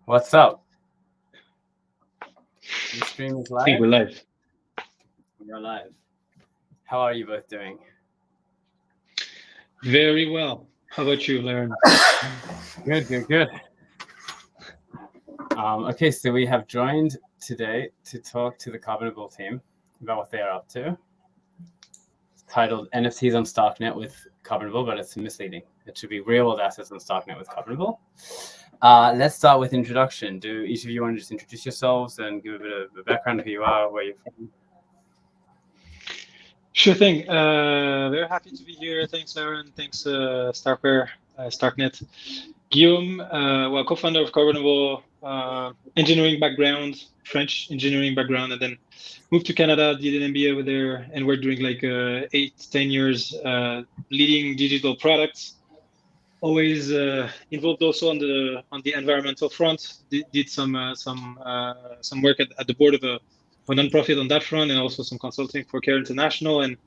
What's up? The stream is live? I think we're live. We're live. How are you both doing? Very well. How about you, Laren? Good. Okay, so we have joined today to talk to the Carbonable team about what they are up to. It's titled NFTs on Starknet with Carbonable, but it's misleading. It should be real-world assets on Starknet with Carbonable. Let's start with introduction. Do each of you want to just introduce yourselves and give a bit of a background of who you are, where you're from? Sure thing. Very happy to be here. Thanks, Laren. Thanks, Starknet. Guillaume, co-founder of Carbonable, engineering background, French engineering background, and then moved to Canada, did an MBA over there, and we're doing like 8-10 years leading digital products. Always involved also on the environmental front. Did some work at the board of a nonprofit on that front, and also some consulting for Care International, and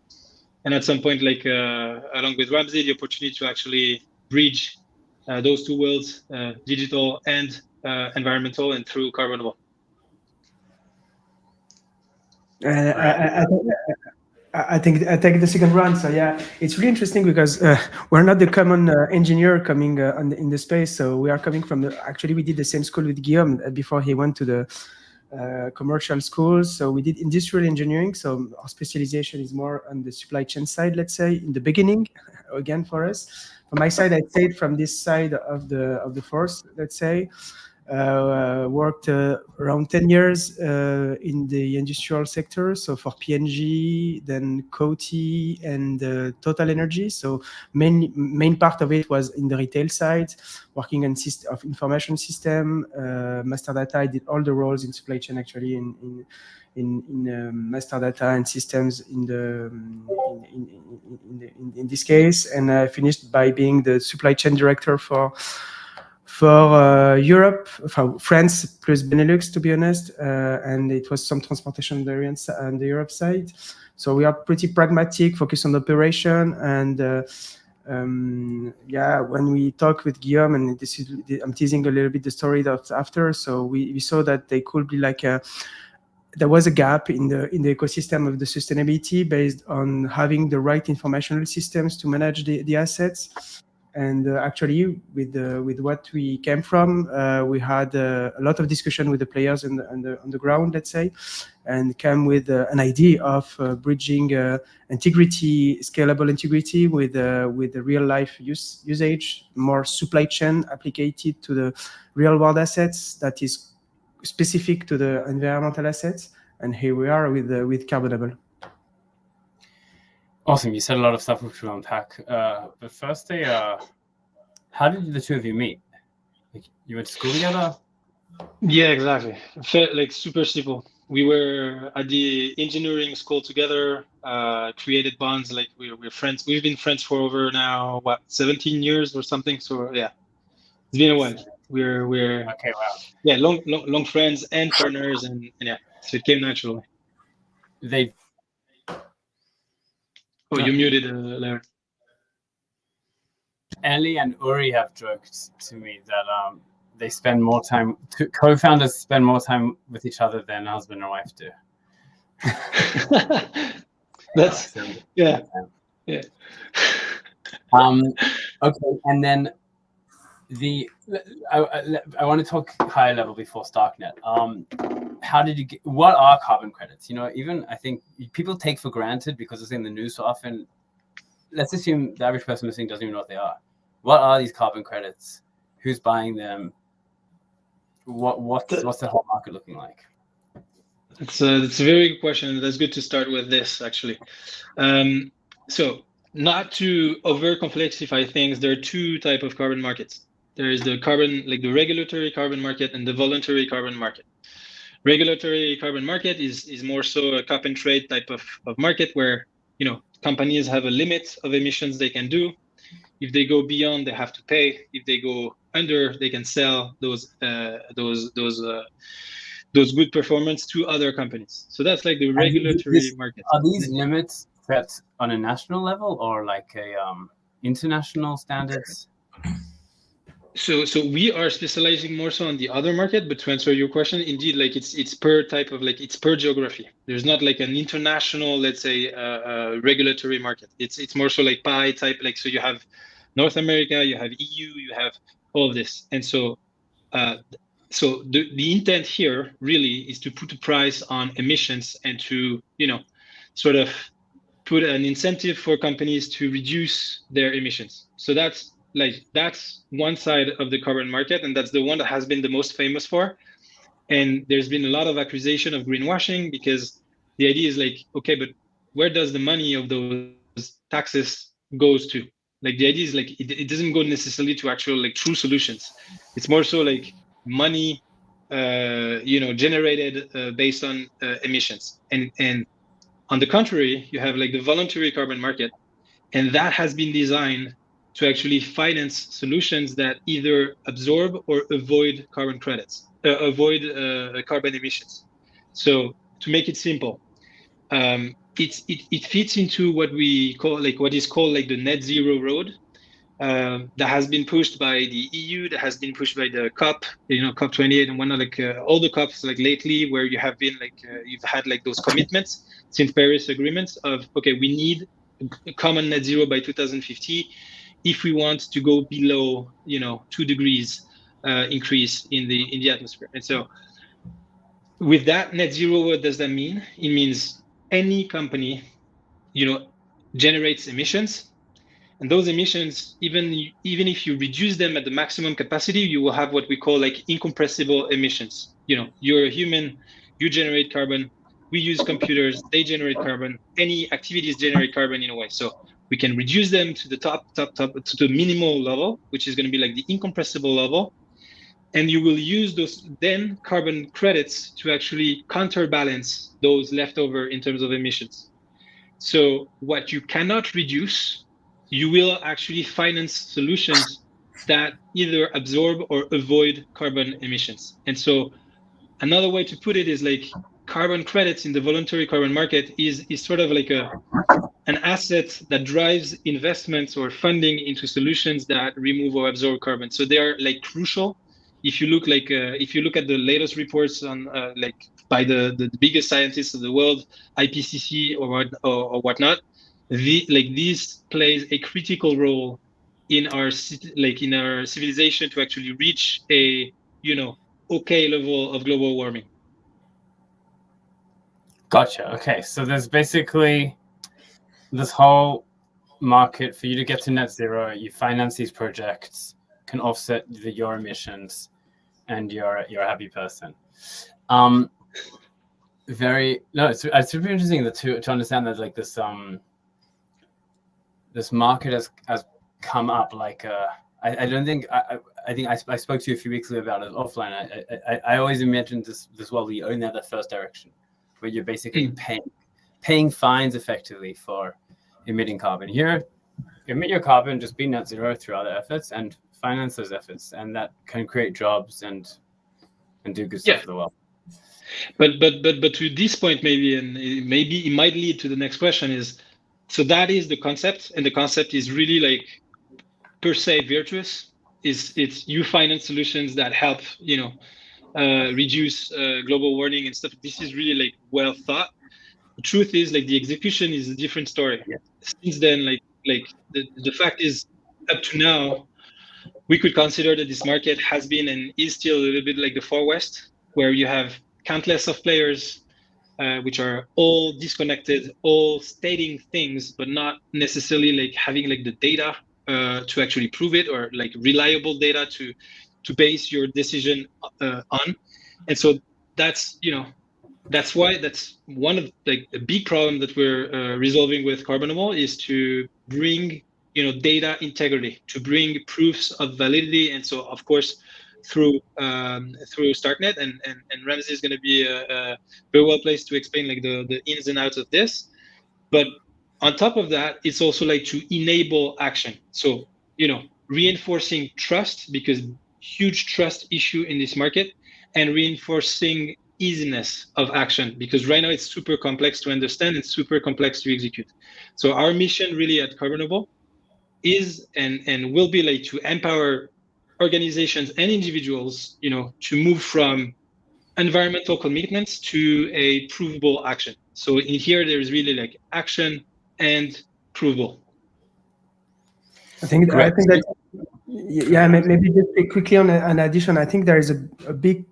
at some point, like along with Ramsey, the opportunity to actually bridge those two worlds, digital and environmental, and through Carbonable. I take the second round. So yeah, it's really interesting because we're not the common engineer coming in the space. So we are coming from actually we did the same school with Guillaume before he went to the commercial school. So we did industrial engineering. So our specialization is more on the supply chain side, let's say, in the beginning, again, for us. From my side, I stayed from this side of the force, let's say. Worked around 10 years in the industrial sector, so for P&G, then Coty, and Total Energy. So main part of it was in the retail side, working on of information system, master data. I did all the roles in supply chain actually in master data and systems in this case, and I finished by being the supply chain director for Europe, for France plus Benelux, to be honest, and it was some transportation variants on the Europe side. So we are pretty pragmatic, focused on operation, and when we talk with Guillaume, and I'm teasing a little bit the story that's after. So we saw that they could be like there was a gap in the ecosystem of the sustainability based on having the right informational systems to manage the assets. And actually, with what we came from, we had a lot of discussion with the players on the ground, let's say, and came with an idea of bridging integrity, scalable integrity with the real life usage, more supply chain applied to the real world assets that is specific to the environmental assets. And here we are with Carbonable. Awesome. You said a lot of stuff which we'll unpack. But firstly, how did the two of you meet? Like, you went to school together? Yeah, exactly. Like super simple. We were at the engineering school together, created bonds. Like we're friends. We've been friends for over now, 17 years or something. So yeah, it's been a while. We're okay. Wow. Yeah, long friends and partners, and yeah, so it came naturally. You muted, Larry. Ellie and Uri have joked to me that they spend more time. Co-founders spend more time with each other than husband and wife do. That's yeah. Okay, and then I want to talk higher level before Starknet. How did you get? What are carbon credits? You know, even I think people take for granted because it's in the news so often. Let's assume the average person listening doesn't even know what they are. What are these carbon credits? Who's buying them? What's the whole market looking like? It's a very good question. That's good to start with this actually. So not to over complexify things, there are two types of carbon markets. There is the regulatory carbon market and the voluntary carbon market. Regulatory carbon market is more so a cap and trade type of market where, you know, companies have a limit of emissions they can do. If they go beyond, they have to pay. If they go under, they can sell those good performance to other companies. So that's like the regulatory market. Are these limits set on a national level or like a international standards? So we are specializing more so on the other market, but to answer your question, indeed, like it's per type of, like it's per geography. There's not like an international, let's say, regulatory market. It's more so like pie type, like, so you have North America, you have EU, you have all of this. And so so the intent here really is to put a price on emissions and to, sort of put an incentive for companies to reduce their emissions. So that's one side of the carbon market, and that's the one that has been the most famous for. And there's been a lot of accusation of greenwashing, because the idea is like, okay, but where does the money of those taxes goes to? Like, the idea is like it doesn't go necessarily to actual like true solutions. It's more so like money generated based on emissions. And on the contrary, you have like the voluntary carbon market, and that has been designed to actually finance solutions that either absorb or avoid carbon credits, avoid carbon emissions. So to make it simple, it fits into what we call, like, what is called like the net zero road, that has been pushed by the EU, that has been pushed by the COP, COP28, and whatnot, like all the COPs like lately, where you have been like you've had like those commitments since Paris agreements of, okay, we need a common net zero by 2050 if we want to go below 2 degrees increase in the atmosphere. And so with that net zero, what does that mean? It means any company generates emissions, and those emissions, even if you reduce them at the maximum capacity, you will have what we call like incompressible emissions. You're a human, you generate carbon, we use computers, they generate carbon, any activities generate carbon in a way. So we can reduce them to the top to the minimal level, which is going to be like the incompressible level. And you will use those then carbon credits to actually counterbalance those leftover in terms of emissions. So what you cannot reduce, you will actually finance solutions that either absorb or avoid carbon emissions. And so another way to put it is like carbon credits in the voluntary carbon market is sort of like an asset that drives investments or funding into solutions that remove or absorb carbon. So they are like crucial. If you look at the latest reports on like by the biggest scientists of the world, IPCC or whatnot, these plays a critical role in our civilization to actually reach a okay level of global warming. Gotcha. Okay, so there's basically this whole market for you to get to net zero. You finance these projects, can offset your emissions, and you're a happy person. It's super interesting to understand that like this market has come up like I don't think I think I spoke to you a few weeks ago about it offline. I always imagined this world where you own the first direction, where you're basically paying fines effectively for emitting carbon. Here, emit your carbon, just be net zero through other efforts and finance those efforts, and that can create jobs and do good stuff for the world. But to this point, maybe it might lead to the next question is, so that is the concept, and the concept is really like per se virtuous. It's you finance solutions that help reduce global warming and stuff. This is really like well thought. The truth is, like, the execution is a different story. Since then, like the fact is, up to now, we could consider that this market has been and is still a little bit like the Far West, where you have countless of players, which are all disconnected, all stating things, but not necessarily like having like the data to actually prove it, or like reliable data to base your decision on. And so that's why that's one of like the big problem that we're resolving with Carbonable, is to bring data integrity, to bring proofs of validity. And so of course through Starknet, and Ramsey is going to be very well placed to explain like the ins and outs of this. But on top of that, it's also like to enable action. So reinforcing trust, because huge trust issue in this market, and reinforcing easiness of action, because right now it's super complex to understand and super complex to execute. So our mission really at Carbonable is and will be like to empower organizations and individuals, to move from environmental commitments to a provable action. So in here, there's really like action and provable. I think that, yeah, maybe just quickly on an addition, I think there is a big,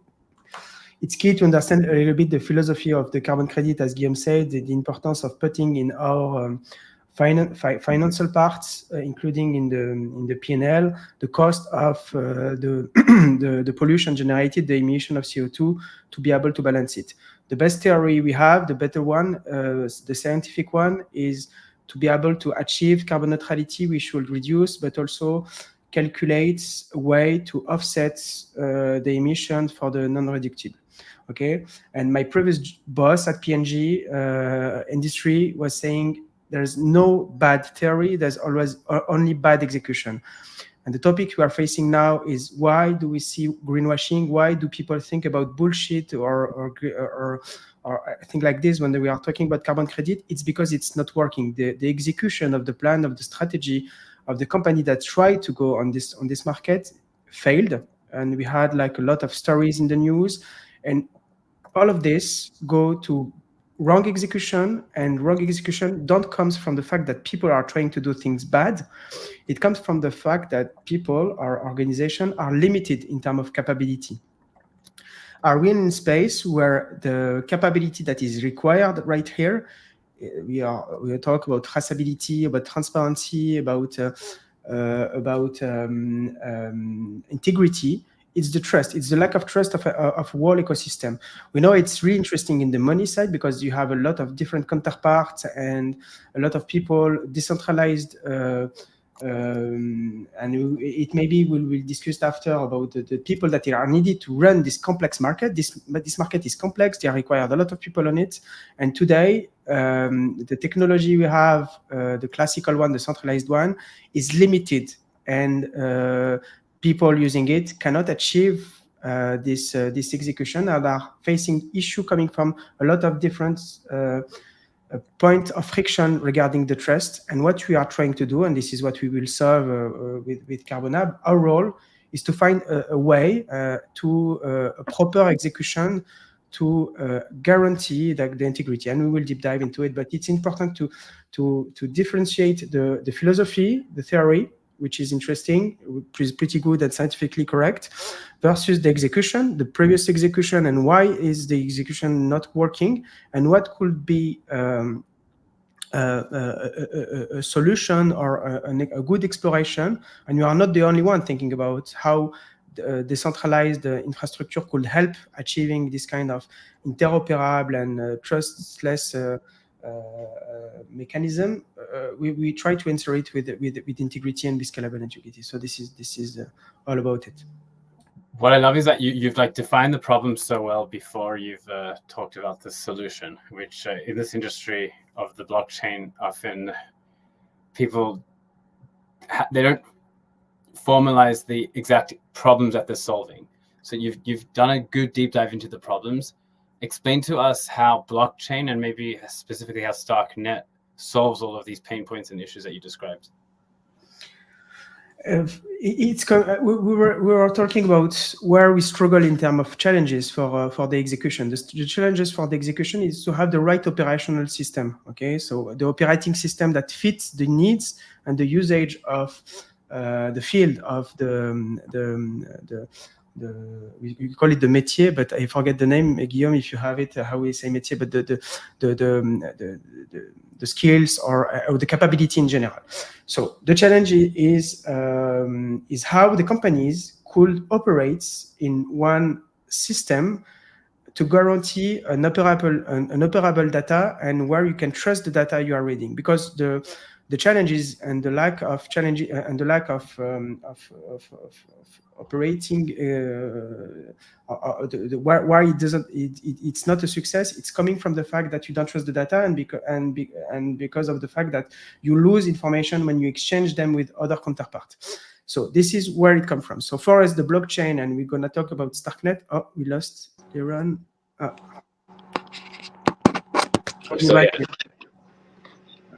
it's key to understand a little bit the philosophy of the carbon credit, as Guillaume said, the importance of putting in our financial parts, including in the P&L, the cost of the pollution generated, the emission of CO2, to be able to balance it. The best theory we have, the better one, the scientific one, is to be able to achieve carbon neutrality. We should reduce, but also calculate a way to offset the emissions for the non-reductible. Okay, and my previous boss at P&G industry was saying there's no bad theory, there's always only bad execution. And the topic we are facing now is, why do we see greenwashing? Why do people think about bullshit or things like this when we are talking about carbon credit? It's because it's not working. The execution of the plan, of the strategy of the company that tried to go on this market failed. And we had like a lot of stories in the news. And all of this go to wrong execution, and wrong execution don't comes from the fact that people are trying to do things bad. It comes from the fact that people or organizations are limited in terms of capability. Are we in a space where the capability that is required right here, we are talking about traceability, about transparency, about integrity. It's the trust. It's the lack of trust of a whole ecosystem. We know it's really interesting in the money side because you have a lot of different counterparts and a lot of people decentralized. And it maybe we'll discuss after about the people that are needed to run this complex market. This market is complex. They require a lot of people on it. And today, the technology we have, the classical one, the centralized one, is limited, and people using it cannot achieve this execution, and are facing issue coming from a lot of different point of friction regarding the trust. And what we are trying to do, and this is what we will solve with Carbonable, our role is to find a way to a proper execution to guarantee the integrity. And we will deep dive into it, but it's important to differentiate the philosophy, the theory, which is interesting, which is pretty good and scientifically correct, versus the execution, the previous execution, and why is the execution not working, and what could be a solution or a good exploration. And you are not the only one thinking about how decentralized infrastructure could help achieving this kind of interoperable and trustless mechanism. We try to answer it with integrity and with scalable integrity. So this is all about it. What I love is that you've like defined the problem so well before you've talked about the solution, which in this industry of the blockchain, often people they don't formalize the exact problems that they're solving. So you've done a good deep dive into the problems. Explain to us how blockchain, and maybe specifically how Starknet, solves all of these pain points and issues that you described. We were talking about where we struggle in terms of challenges for the execution. The challenges for the execution is to have the right operational system. Okay, so the operating system that fits the needs and the usage of the field of we call it the métier, but I forget the name. Guillaume, if you have it, how we say métier, but the skills or the capability in general. So the challenge is how the companies could operate in one system to guarantee an operable data, and where you can trust the data you are reading, because the challenges and the lack of challenge and the lack of operating why it's not a success. It's coming from the fact that you don't trust the data, and because of the fact that you lose information when you exchange them with other counterparts. So this is where it comes from. So far as the blockchain, and we're gonna talk about Starknet. Oh, we lost Liran.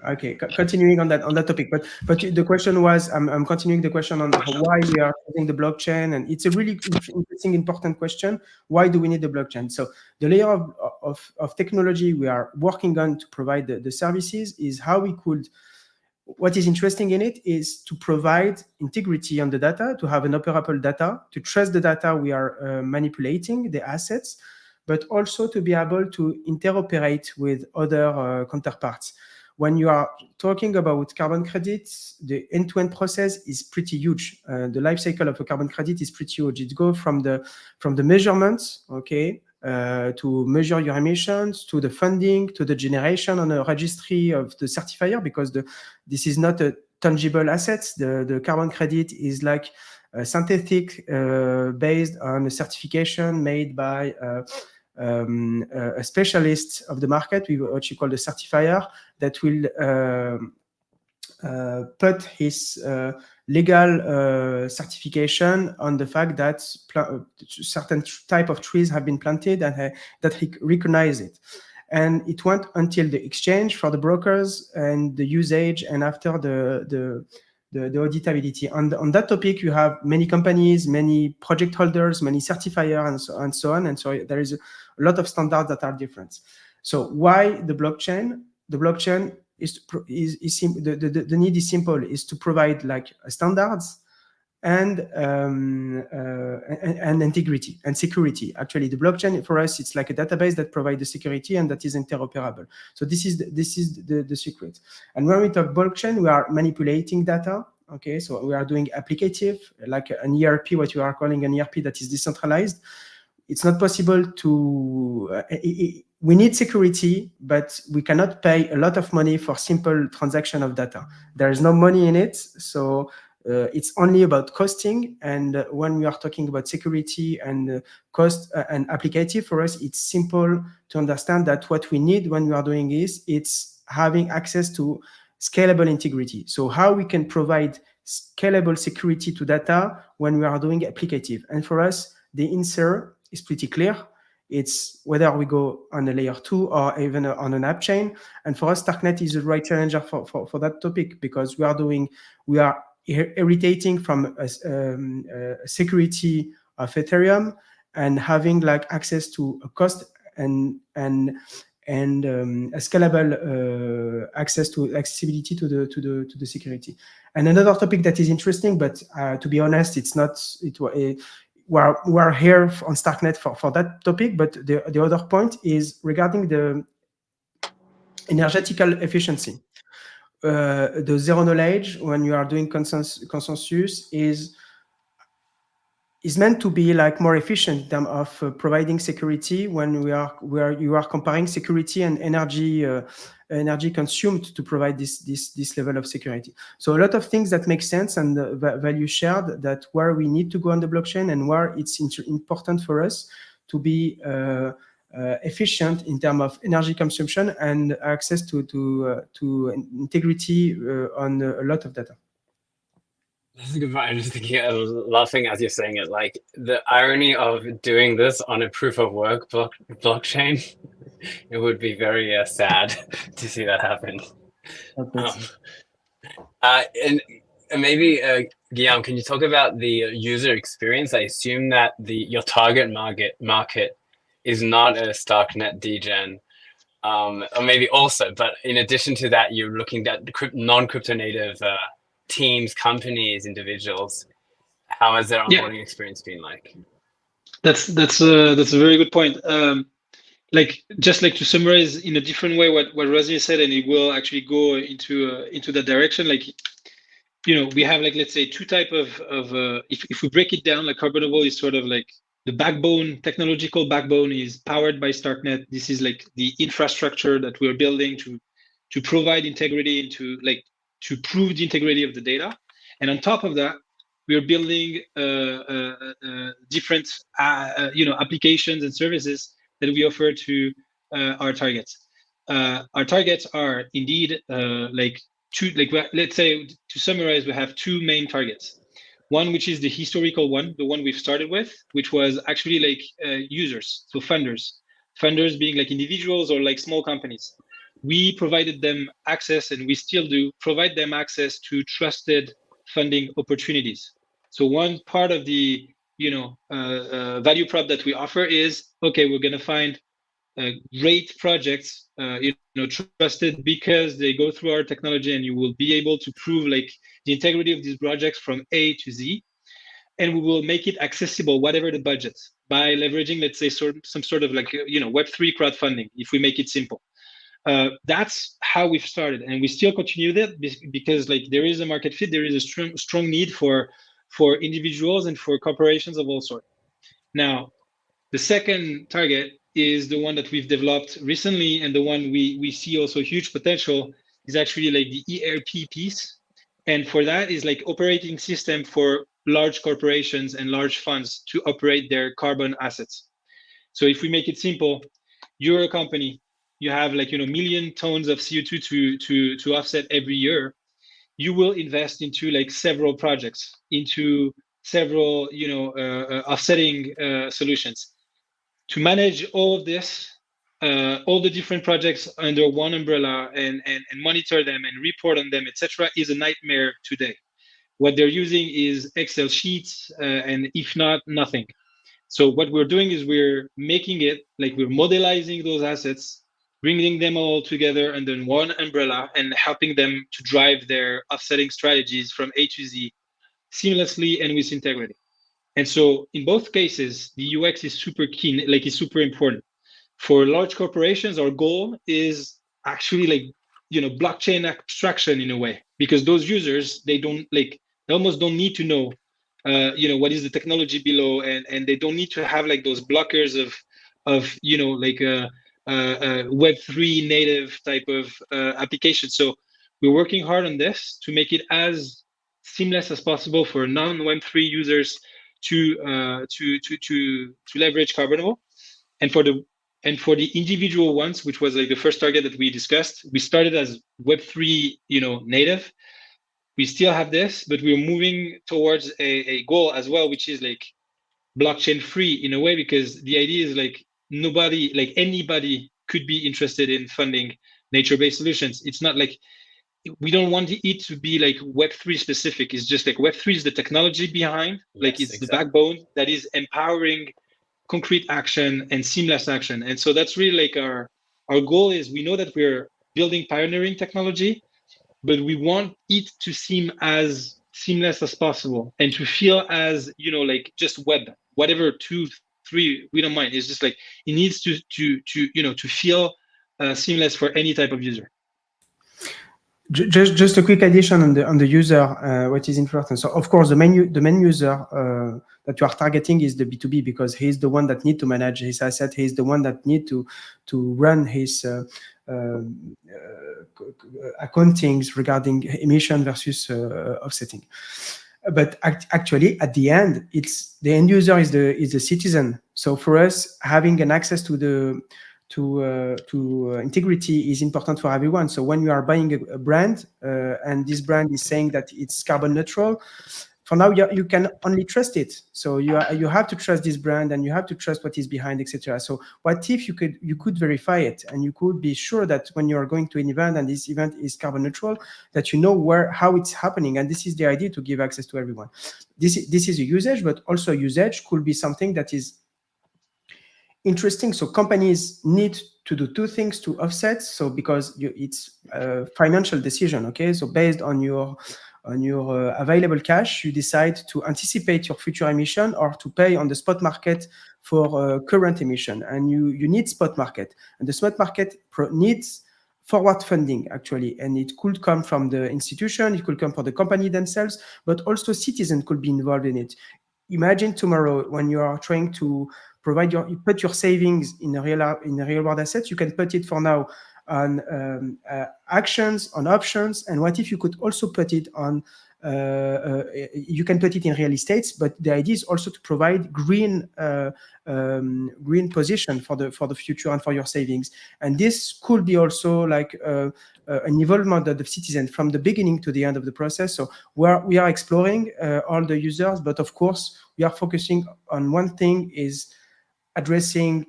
Okay, continuing on that topic, but the question was, I'm continuing the question on why we are using the blockchain, and it's a really interesting, important question. Why do we need the blockchain? So the layer of technology we are working on to provide the services is how we could. What is interesting in it is to provide integrity on the data, to have an operable data, to trust the data we are manipulating, the assets, but also to be able to interoperate with other counterparts. When you are talking about carbon credits, the end-to-end process is pretty huge. The life cycle of a carbon credit is pretty huge. It goes from the measurements, okay, to measure your emissions, to the funding, to the generation on a registry of the certifier, because this is not a tangible asset. The carbon credit is like a synthetic based on a certification made by a specialist of the market, what you call the certifier, that will put his legal certification on the fact that certain type of trees have been planted and that he recognizes it. And it went until the exchange for the brokers and the usage, and after the auditability. On that topic, you have many companies, many project holders, many certifiers, and so on. And so there is a lot of standards that are different. So why the blockchain? The blockchain the need is simple, is to provide like standards and integrity and security. Actually, the blockchain for us, it's like a database that provides the security and that is interoperable. So this is the secret. And when we talk blockchain, we are manipulating data. Okay, so we are doing applicative, like an ERP, what you are calling an ERP that is decentralized. It's not possible to. We need security, but we cannot pay a lot of money for simple transaction of data. There is no money in it, so it's only about costing. And when we are talking about security and cost and applicative, for us, it's simple to understand that what we need when we are doing is it's having access to scalable integrity. So how we can provide scalable security to data when we are doing applicative. And for us, the answer is pretty clear. It's whether we go on a layer 2 or even on an app chain. And for us, Starknet is the right challenger for that topic, because we are irritating from a security of Ethereum and having like access to a cost and a scalable access to accessibility to the security. And another topic that is interesting, but to be honest, it's not. We're here on Starknet for that topic, but the other point is regarding the energetical efficiency. The zero knowledge, when you are doing consensus, is meant to be like more efficient in terms of providing security when you are comparing security and energy consumed to provide this level of security. So a lot of things that make sense and value shared, that where we need to go on the blockchain and where it's important for us to be efficient in terms of energy consumption and access to integrity on a lot of data. That's a good point. I'm just thinking, laughing as you're saying it, like the irony of doing this on a proof of work blockchain. It would be very sad to see that happen. And maybe Guillaume, can you talk about the user experience? I assume that your target market is not a Starknet degen, or maybe also, but in addition to that, you're looking at non-crypto native teams, companies, individuals. How has their onboarding experience been like? That's a very good point. Just to summarize in a different way what Razia said, and it will actually go into that direction. We have let's say two type of if we break it down, like Carbonable is sort of like the backbone, technological backbone is powered by Starknet. This is like the infrastructure that we're building to provide integrity to prove the integrity of the data. And on top of that, we are building different applications and services that we offer to our targets. Our targets are indeed let's say, to summarize, we have two main targets. One, which is the historical one, the one we've started with, which was actually users, so funders being like individuals or like small companies. we provided them access, and we still do provide them access to trusted funding opportunities. So one part of the value prop that we offer is, okay, we're going to find great projects, trusted because they go through our technology, and you will be able to prove like the integrity of these projects from A to Z, and we will make it accessible, whatever the budget, by leveraging, let's say, some sort of like Web3 crowdfunding, if we make it simple. That's how we've started, and we still continue that because like there is a market fit, there is a strong need for individuals and for corporations of all sorts. Now, the second target is the one that we've developed recently, and the one we see also huge potential is actually like the ERP piece. And for that is like operating system for large corporations and large funds to operate their carbon assets. So if we make it simple, you're a company, you have like million tons of CO2 to offset every year. You will invest into like several projects, into several offsetting solutions. To manage all of this, all the different projects under one umbrella and monitor them and report on them, etc., is a nightmare today. What they're using is Excel sheets, and if not, nothing. So what we're doing is we're making it like we're modelizing those assets, bringing them all together under one umbrella, and helping them to drive their offsetting strategies from A to Z seamlessly and with integrity. And so in both cases, the UX is super key, like it's super important. For large corporations, our goal is actually like, blockchain abstraction in a way, because those users, they almost don't need to know, what is the technology below, and they don't need to have like those blockers of like a Web3 native type of application. So we're working hard on this to make it as seamless as possible for non-Web3 users to leverage Carbonable. And for the individual ones, which was like the first target that we discussed, we started as Web3 native. We still have this, but we're moving towards a goal as well, which is like blockchain free in a way, because the idea is like anybody could be interested in funding nature-based solutions. It's not like we don't want it to be like Web3 specific. It's just like Web3 is the technology behind, like it's exactly the backbone that is empowering concrete action and seamless action. And so that's really like our goal is, we know that we're building pioneering technology, but we want it to seem as seamless as possible and to feel as, like just web, whatever 2, 3, we don't mind. It's just like, it needs to feel seamless for any type of user. Just a quick addition on the user, what is important. So of course, the main user that you are targeting is the B2B, because he's the one that need to manage his asset. He's the one that need to run his accountings regarding emission versus offsetting. But actually, at the end, it's the end user is the citizen. So for us, having an access to integrity is important for everyone. So when you are buying a brand, and this brand is saying that it's carbon neutral, for now you can only trust it. So you have to trust this brand, and you have to trust what is behind, etc. So what if you could verify it, and you could be sure that when you are going to an event and this event is carbon neutral, that you know how it's happening. And this is the idea, to give access to everyone. This is a usage, but also usage could be something that is interesting. So companies need to do two things to offset. So because it's a financial decision, okay? So based on your available cash, you decide to anticipate your future emission or to pay on the spot market for current emission. And you need spot market, and the spot market needs forward funding actually, and it could come from the institution, it could come from the company themselves, but also citizens could be involved in it. Imagine tomorrow when you are trying to you put your savings in a real world assets. You can put it for now on actions, on options, and what if you could also put it on? You can put it in real estates, but the idea is also to provide green position for the future and for your savings. And this could be also like an involvement of the citizen from the beginning to the end of the process. So we are exploring all the users, but of course we are focusing on one thing, is addressing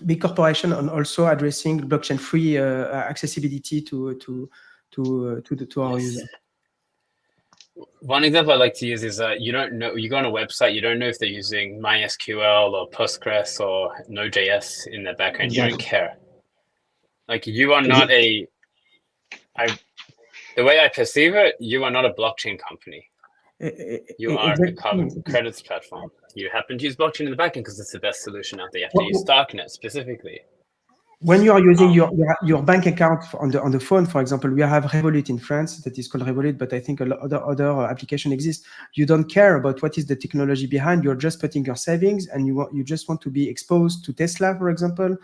big corporation and also addressing blockchain-free accessibility to our users. One example I like to use is you don't know, you go on a website, you don't know if they're using MySQL or Postgres or Node.js in the background. Exactly. You don't care. Like you are not the way I perceive it, you are not a blockchain company. You are a carbon credits platform. You happen to use blockchain in the backend because it's the best solution out there. You have to use Starknet specifically. When you are using your bank account on the phone, for example, we have Revolut in France that is called Revolut, but I think other application exists. You don't care about what is the technology behind. You're just putting your savings, and you just want to be exposed to Tesla, for example,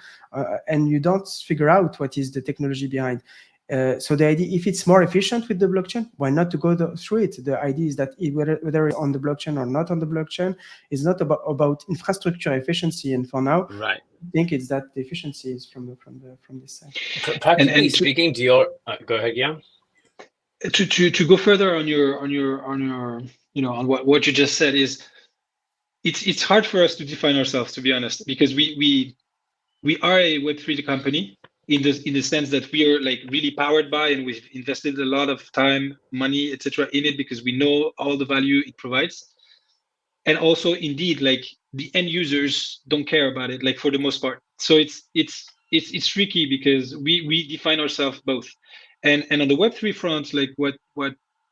and you don't figure out what is the technology behind. So the idea, if it's more efficient with the blockchain, why not to go through it? The idea is that whether it's on the blockchain or not on the blockchain is not about infrastructure efficiency. And for now, right, I think it's that the efficiency is from this side. Practically speaking, do your go ahead, yeah. To go further on your on what you just said is, it's hard for us to define ourselves, to be honest, because we are a Web3 company in the sense that we are like really powered by, and we've invested a lot of time, money, etc. in it because we know all the value it provides. And also, indeed, like the end users don't care about it, like for the most part. So it's tricky because we define ourselves both, and on the Web3 front, like what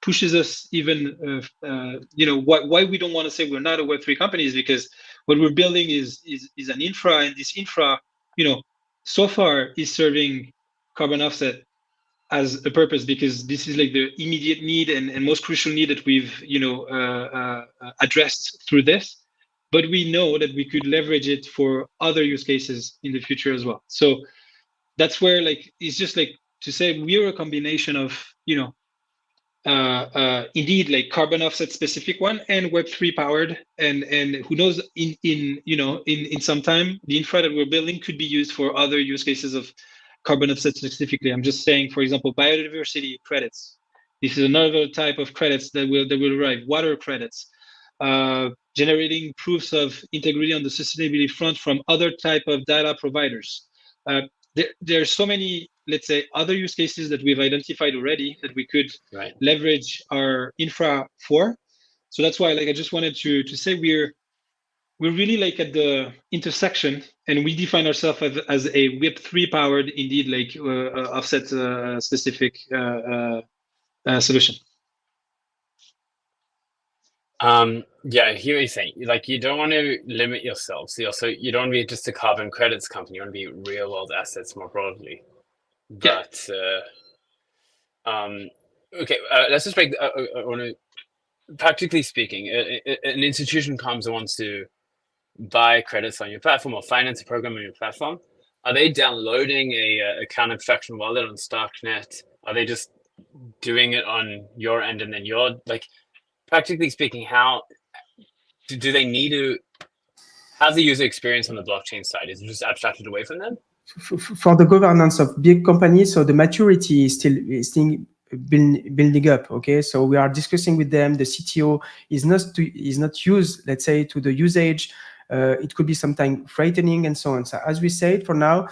pushes us even, why we don't want to say we're not a Web3 company is because what we're building is an infra, and this infra, so far is serving carbon offset as a purpose, because this is like the immediate need and most crucial need that we've addressed through this. But we know that we could leverage it for other use cases in the future as well. So that's where, like, it's just like to say we're a combination of indeed like carbon offset specific one and Web3 powered, and who knows, in some time the infra that we're building could be used for other use cases of carbon offset specifically. I'm just saying, for example, biodiversity credits. This is another type of credits that will arrive. Water credits, generating proofs of integrity on the sustainability front from other type of data providers. There are so many, let's say, other use cases that we've identified already that we could leverage our infra for. So that's why, like, I just wanted to say we're really like at the intersection, and we define ourselves as a Web3 powered, indeed, like offset specific solution. Yeah, I hear what you're saying. Like, you don't want to limit yourself. So you don't want to be just a carbon credits company. You want to be real world assets more broadly. But okay, let's just break. I want to, practically speaking, an institution comes and wants to buy credits on your platform or finance a program on your platform. Are they downloading a account abstraction wallet on Starknet? Are they just doing it on your end, and then you're like, practically speaking, how do they need to? How's the user experience on the blockchain side? Is it just abstracted away from them? For the governance of big companies, so the maturity is still building up. Okay, so we are discussing with them. The CTO is not used, let's say, to the usage. It could be sometimes frightening and so on. So as we said, for now,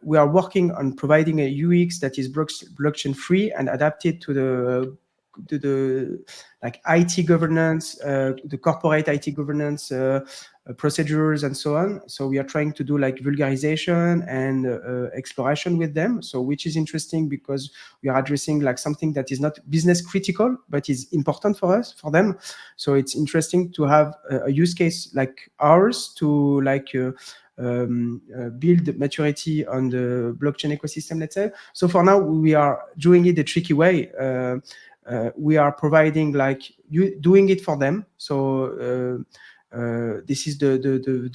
we are working on providing a UX that is blockchain free and adapted to the like IT governance, the corporate IT governance procedures and so on. So we are trying to do like vulgarization and exploration with them. So which is interesting because we are addressing like something that is not business critical, but is important for them. So it's interesting to have a use case like ours to like build maturity on the blockchain ecosystem, let's say. So for now, we are doing it the tricky way. We are providing like doing it for them. So this is the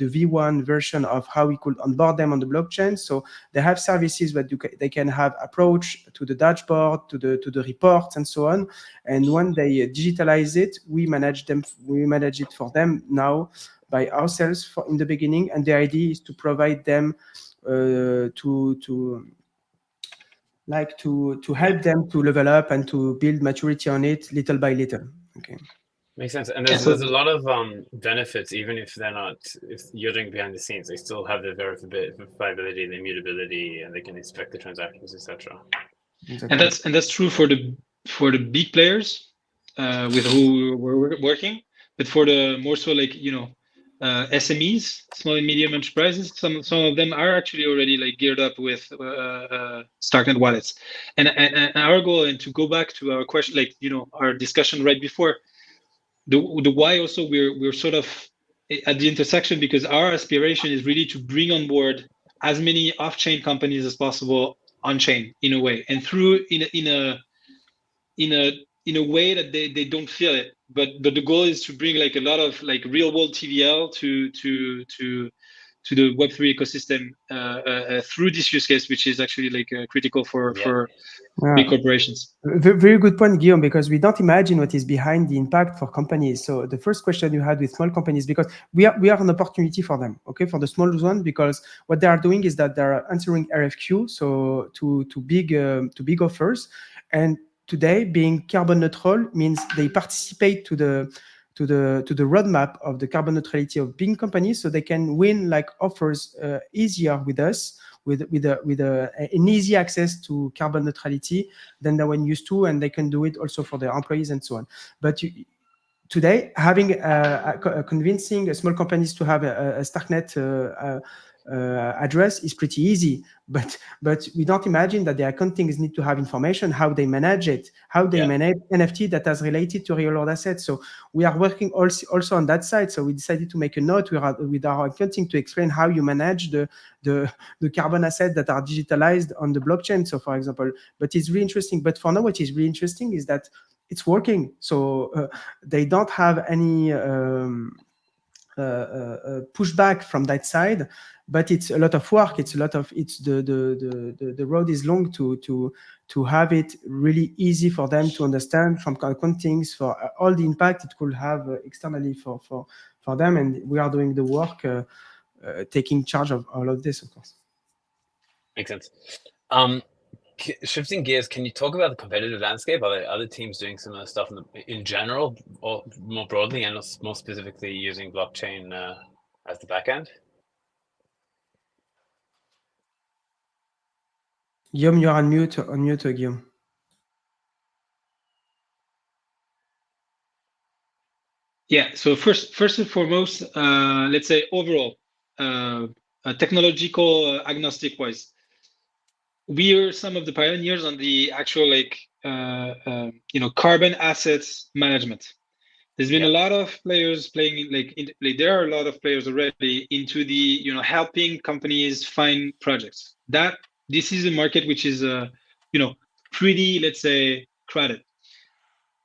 V1 version of how we could onboard them on the blockchain. So they have services that they can have approach to the dashboard, to the reports and so on. And when they digitalize it, we manage it for them now by ourselves in the beginning. And the idea is to provide them to help them to level up and to build maturity on it little by little. Okay. Makes sense. And there's a lot of benefits, even if they're not, if you're doing behind the scenes, they still have the verifiability, the immutability, and they can inspect the transactions, etc. Exactly. And that's true for the big players with who we're working, but for the more so like SMEs, small and medium enterprises, some of them are actually already like geared up with Starknet wallets, and our goal, and to go back to our question, like our discussion right before, the why also we're sort of at the intersection, because our aspiration is really to bring on board as many off-chain companies as possible on chain in a way, and through in a way that they don't feel it, but the goal is to bring like a lot of like real world TVL to the Web3 ecosystem through this use case, which is actually like critical for big corporations. Very good point, Guillaume, because we don't imagine what is behind the impact for companies. So the first question you had with small companies, because we are an opportunity for them, okay, for the small ones, because what they are doing is that they're answering RFQ, so to big offers, and today being carbon neutral means they participate to the roadmap of the carbon neutrality of big companies, so they can win like offers easier with us, with an easy access to carbon neutrality than they were used to, and they can do it also for their employees and so on. But today, having convincing small companies to have a Starknet address is pretty easy, but we don't imagine that the accountings need to have information, how they manage it, how they manage NFT that is related to real world assets. So we are working also on that side. So we decided to make a note with our accounting to explain how you manage the carbon assets that are digitalized on the blockchain. So for example, but it's really interesting. But for now, what is really interesting is that it's working. So they don't have any pushback from that side, but it's a lot of work. It's the road is long to have it really easy for them to understand, from accountings, for all the impact it could have externally for them. And we are doing the work, taking charge of all of this, of course. Makes sense. Shifting gears, can you talk about the competitive landscape? Are there other teams doing similar stuff in general, or more broadly, and more specifically using blockchain as the backend? Guillaume, you're on mute, Guillaume. Yeah. So first and foremost, let's say overall, technological agnostic wise, we are some of the pioneers on the actual carbon assets management. There's been a lot of players playing there are a lot of players already into the helping companies find projects. That this is a market which is pretty, let's say, crowded.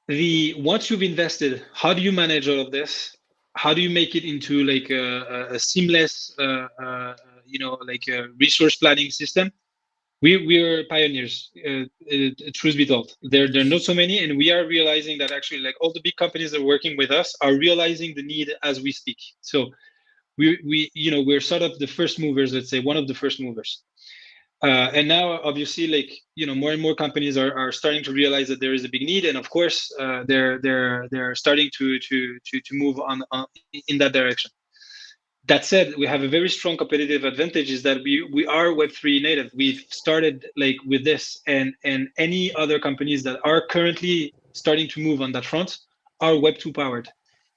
Once you've invested, how do you manage all of this? How do you make it into like a seamless resource planning system? We're pioneers, truth be told. There are not so many, and we are realizing that actually like all the big companies that are working with us are realizing the need as we speak. So we're sort of the first movers, let's say one of the first movers. And now obviously more and more companies are starting to realize that there is a big need, and of course they're starting to move on in that direction. That said, we have a very strong competitive advantage, is that we are Web3 native. We've started with this, and any other companies that are currently starting to move on that front are Web2 powered.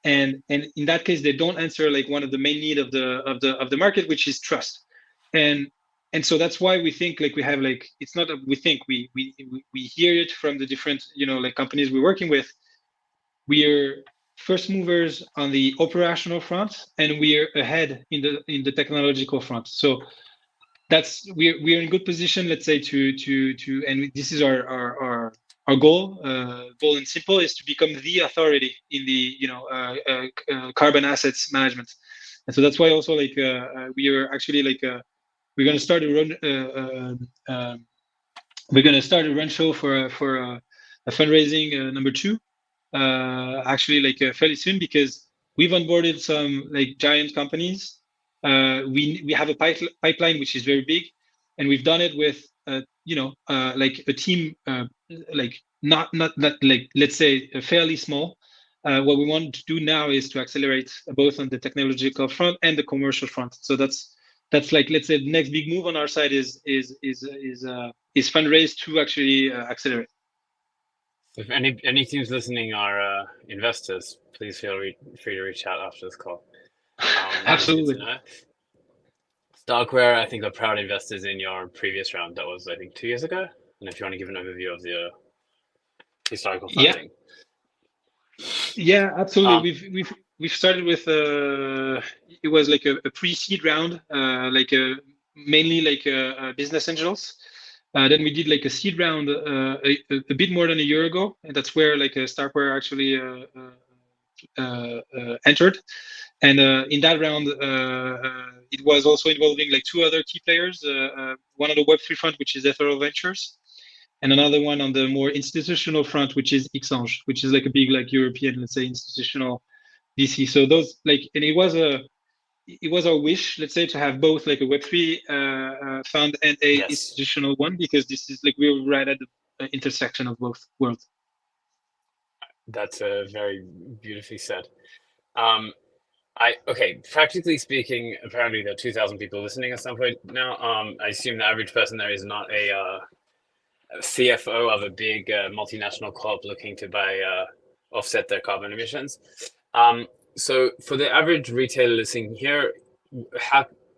And in that case, they don't answer one of the main need of the market, which is trust. And so that's why we think we have it's not that we think, we hear it from the different companies we're working with. We are first movers on the operational front, and we are ahead in the technological front. So that's we're in good position, let's say, to and this is our goal. Goal and simple is to become the authority in the carbon assets management. And so that's why also we are actually we're going to start a run show for a fundraising number 2. Actually fairly soon, because we've onboarded some giant companies. We have a pipeline which is very big, and we've done it with a team not let's say fairly small, What we want to do now is to accelerate both on the technological front and the commercial front. So that's like, let's say, the next big move on our side is fundraise to actually accelerate. If any teams listening are investors, please feel free to reach out after this call. Absolutely. Starkware, I think, are proud investors in your previous round. That was, I think, 2 years ago. And if you want to give an overview of the historical funding. Yeah, absolutely. We've started with it was like a pre-seed round, mainly like business angels. Then we did like a seed round a bit more than a year ago, and that's where like Starkware actually entered. And in that round, it was also involving like 2 other key players. One on the Web3 front, which is Ethereal Ventures, and another one on the more institutional front, which is Xange, which is like a big like European, let's say, institutional VC. So those like, and it was our wish, let's say, to have both like a Web3 fund and a institutional one, because this is like we're right at the intersection of both worlds. That's very beautifully said. Practically speaking, apparently there are 2,000 people listening at some point now. I assume the average person there is not a CFO of a big multinational corp looking to offset their carbon emissions. So for the average retailer listening here,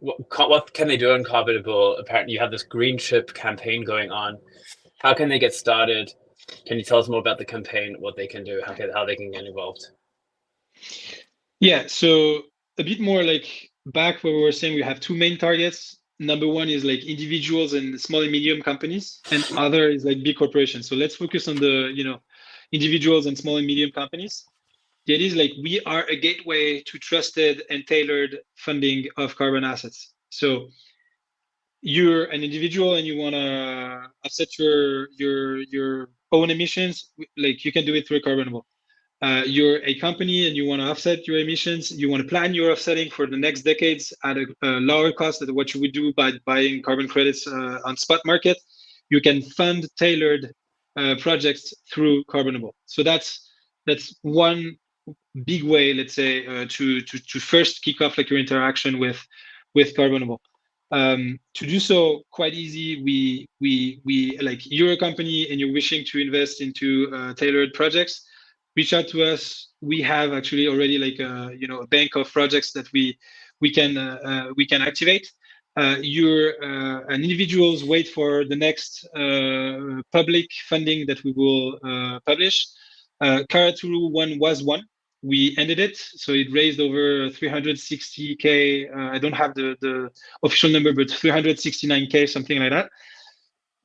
what can they do on Carbonable? Apparently you have this green chip campaign going on. How can they get started? Can you tell us more about the campaign, what they can do, how they can get involved? Yeah, so a bit more like back where we were saying we have 2 main targets. Number one is like individuals and small and medium companies, and other is like big corporations. So let's focus on the individuals and small and medium companies. It is like we are a gateway to trusted and tailored funding of carbon assets. So you're an individual and you want to offset your own emissions, like you can do it through Carbonable. You're a company and you want to offset your emissions, you want to plan your offsetting for the next decades at a lower cost than what you would do by buying carbon credits on spot market, you can fund tailored projects through Carbonable. So that's one big way, let's say, to first kick off like your interaction with Carbonable. To do so quite easy, we like, you're a company and you're wishing to invest into tailored projects, reach out to us. We have actually already like a bank of projects that we can activate. You're an individuals wait for the next public funding that we will publish. Karaturu one was one. We ended it, so it raised over 360K. I don't have the official number, but 369K, something like that.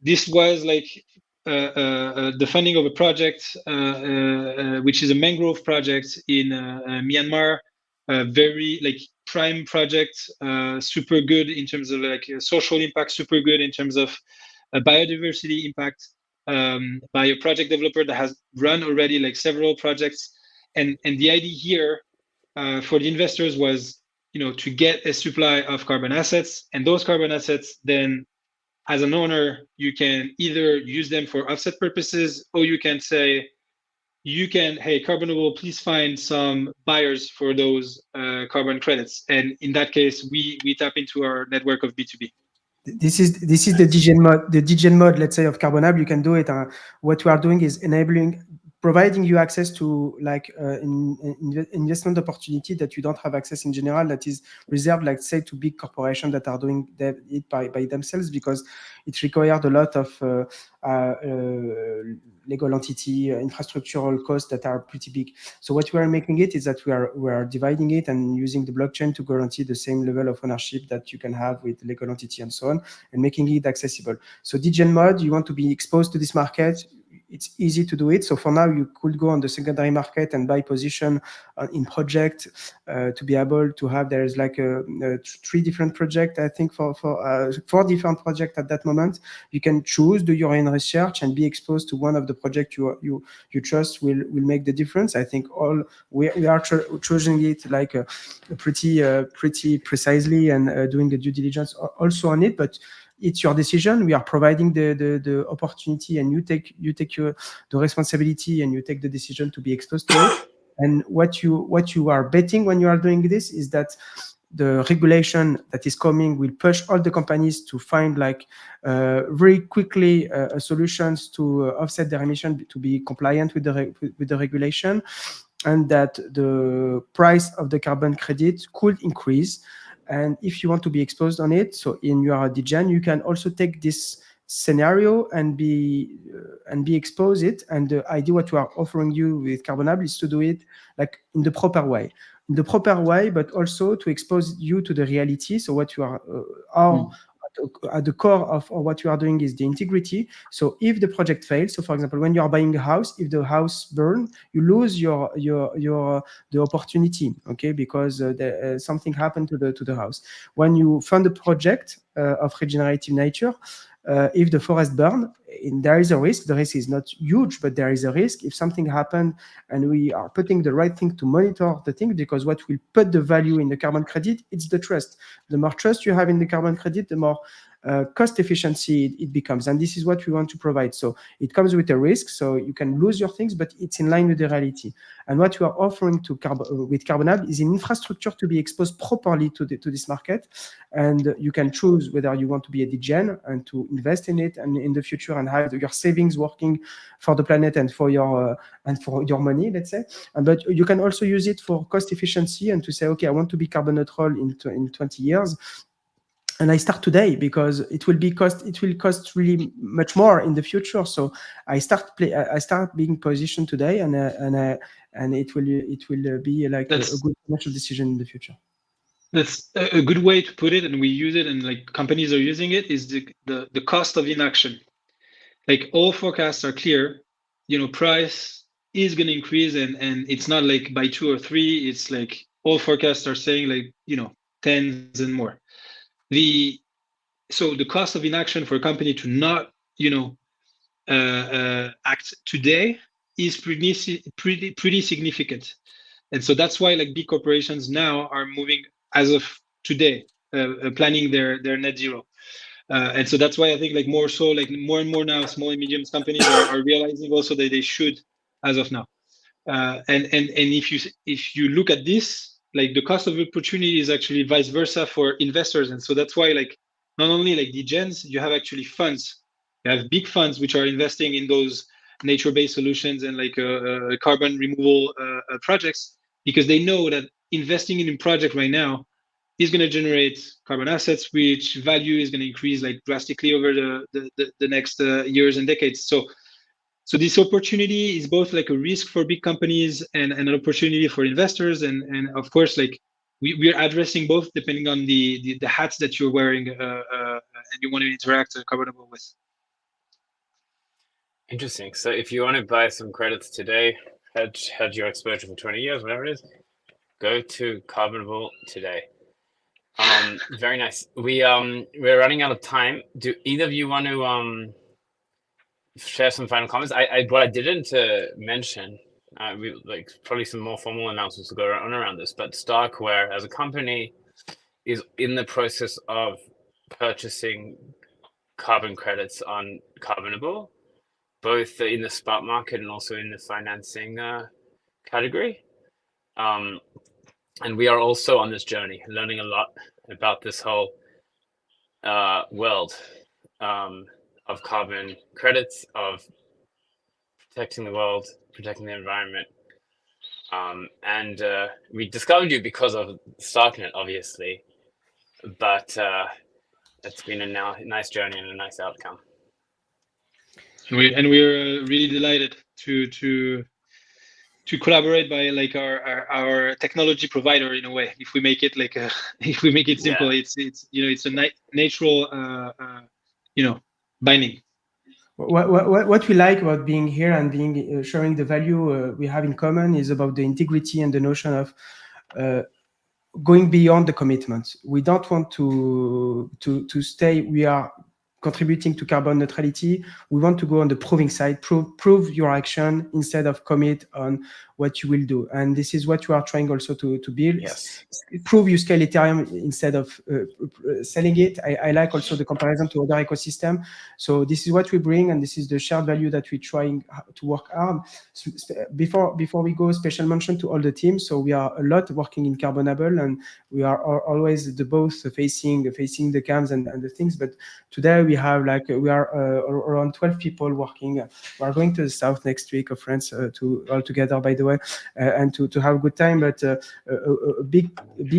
This was like the funding of a project, which is a mangrove project in Myanmar. Very like prime project, super good in terms of like social impact, super good in terms of biodiversity impact, by a project developer that has run already like several projects. And the idea here for the investors was, to get a supply of carbon assets, and those carbon assets then, as an owner, you can either use them for offset purposes, or you can say, hey, Carbonable, please find some buyers for those carbon credits. And in that case, we tap into our network of B2B. This is the DGen mode, let's say, of Carbonable. You can do it. What we are doing is providing you access to like investment opportunity that you don't have access in general, that is reserved, like say, to big corporations that are doing it by themselves, because it required a lot of legal entity, infrastructural costs that are pretty big. So what we are making it is that we are dividing it and using the blockchain to guarantee the same level of ownership that you can have with legal entity and so on, and making it accessible. So DGen mod, you want to be exposed to this market, it's easy to do it. So for now, you could go on the secondary market and buy position in project to be able to have, there is like 3 different projects, I think, for 4 different projects at that moment. You can choose, do your own research, and be exposed to one of the projects you trust will make the difference. I think we are choosing it like pretty precisely, and doing the due diligence also on it, but it's your decision. We are providing the opportunity, and you take the responsibility, and you take the decision to be exposed to it. And what you are betting when you are doing this is that the regulation that is coming will push all the companies to find very quickly solutions to offset their emission to be compliant with the regulation, and that the price of the carbon credit could increase. And if you want to be exposed on it, so in your degen, you can also take this scenario and be exposed it. And the idea what we are offering you with Carbonable is to do it like in the proper way, but also to expose you to the reality. So what you are at the core of what you are doing is the integrity. So if the project fails, so for example, when you are buying a house, if the house burns, you lose the opportunity, okay, because something happened to the house. When you fund a project of regenerative nature, if the forest burn, there is a risk. The risk is not huge, but there is a risk. If something happened, and we are putting the right thing to monitor the thing, because what will put the value in the carbon credit, it's the trust. The more trust you have in the carbon credit, the more cost efficiency it becomes. And this is what we want to provide. So it comes with a risk, so you can lose your things, but it's in line with the reality. And what you are offering with Carbonable is an infrastructure to be exposed properly to this market. And you can choose whether you want to be a degen and to invest in it and in the future and have your savings working for the planet and for your money, let's say. But you can also use it for cost efficiency and to say, okay, I want to be carbon neutral in 20 years. And I start today because it will cost really much more in the future. So I start being positioned today, and it will be like a good financial decision in the future. That's a good way to put it, and we use it, and like companies are using it, is the cost of inaction. Like all forecasts are clear, price is going to increase, and it's not like by 2 or 3. It's like all forecasts are saying like 10s and more. So the cost of inaction for a company to not act today is pretty significant. And so that's why like big corporations now are moving as of today, planning their net zero. And so that's why I think like more and more now, small and medium companies are realizing also that they should as of now. And if you look at this, like the cost of opportunity is actually vice versa for investors. And so that's why like not only like degens, you have actually funds. You have big funds which are investing in those nature-based solutions and like carbon removal projects, because they know that investing in a project right now is going to generate carbon assets, which value is going to increase like drastically over the next years and decades. So this opportunity is both like a risk for big companies and an opportunity for investors. And of course, like we are addressing both depending on the hats that you're wearing and you want to interact Carbonable with. Interesting. So if you want to buy some credits today, hedge your exposure for 20 years, whatever it is, go to Carbonable today. Very nice. We're running out of time. Do either of you want to share some final comments? What I didn't mention, we like probably some more formal announcements to go on around this, but Starkware as a company is in the process of purchasing carbon credits on Carbonable, both in the spot market and also in the financing category. And we are also on this journey, learning a lot about this whole world of carbon credits, of protecting the world, protecting the environment. And we discovered you because of Starknet, obviously, but it's been a nice journey and a nice outcome. We're really delighted to collaborate by like our technology provider in a way. If we make it like if we make it simple, it's it's a natural binding. What we like about being here and being sharing the value we have in common is about the integrity and the notion of going beyond the commitments. We don't want to stay. We are contributing to carbon neutrality. We want to go on the proving side, prove your action instead of commit on what you will do. And this is what you are trying also to build. Yes. Prove you scale Ethereum instead of selling it. I like also the comparison to other ecosystem. So this is what we bring, and this is the shared value that we're trying to work hard. So before we go, special mention to all the teams. So we are a lot working in Carbonable, and we are always both facing the cams and the things. But today we have we are around 12 people working. We are going to the south next week of France to all together, by the way, and to have a good time. But a big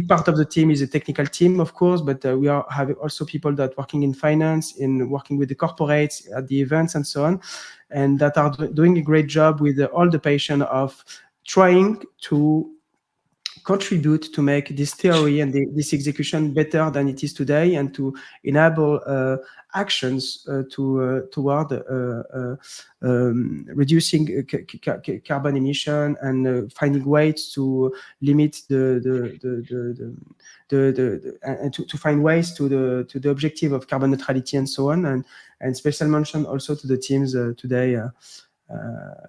part of the team is a technical team, of course, but we are having also people that working in finance, in working with the corporates at the events and so on, and that are doing a great job with all the passion of trying to contribute to make this theory and this execution better than it is today, and to enable actions toward reducing carbon emission and finding ways to limit to find ways to the objective of carbon neutrality and so on. And special mention also to the teams today.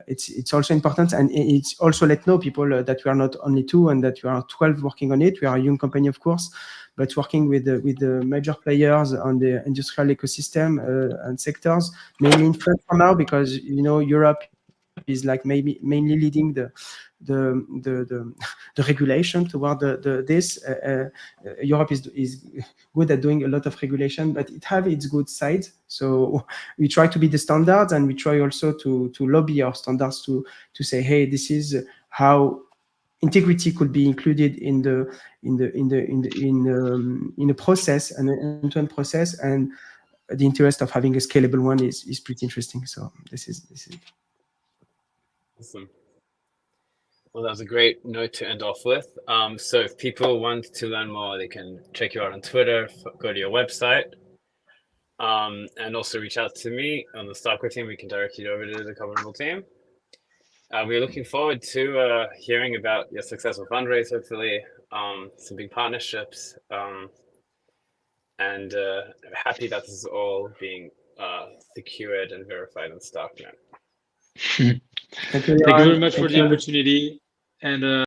It's also important, and it's also let know people that we are not only 2 and that we are 12 working on it. We are a young company, of course, but working with the major players on the industrial ecosystem and sectors, mainly in France for now, because Europe is maybe mainly leading the regulation toward this. Europe is good at doing a lot of regulation, but it have its good sides. So we try to be the standards, and we try also to lobby our standards to say, hey, this is how integrity could be included in a process, an end-to-end process, and the interest of having a scalable one is pretty interesting. So this is Awesome. Well, that was a great note to end off with. So if people want to learn more, they can check you out on Twitter, go to your website, and also reach out to me on the Starknet team. We can direct you over to the Carbonable team. We're looking forward to hearing about your successful fundraise, hopefully, some big partnerships, and happy that this is all being secured and verified on Starknet. Thank you very much for the opportunity, and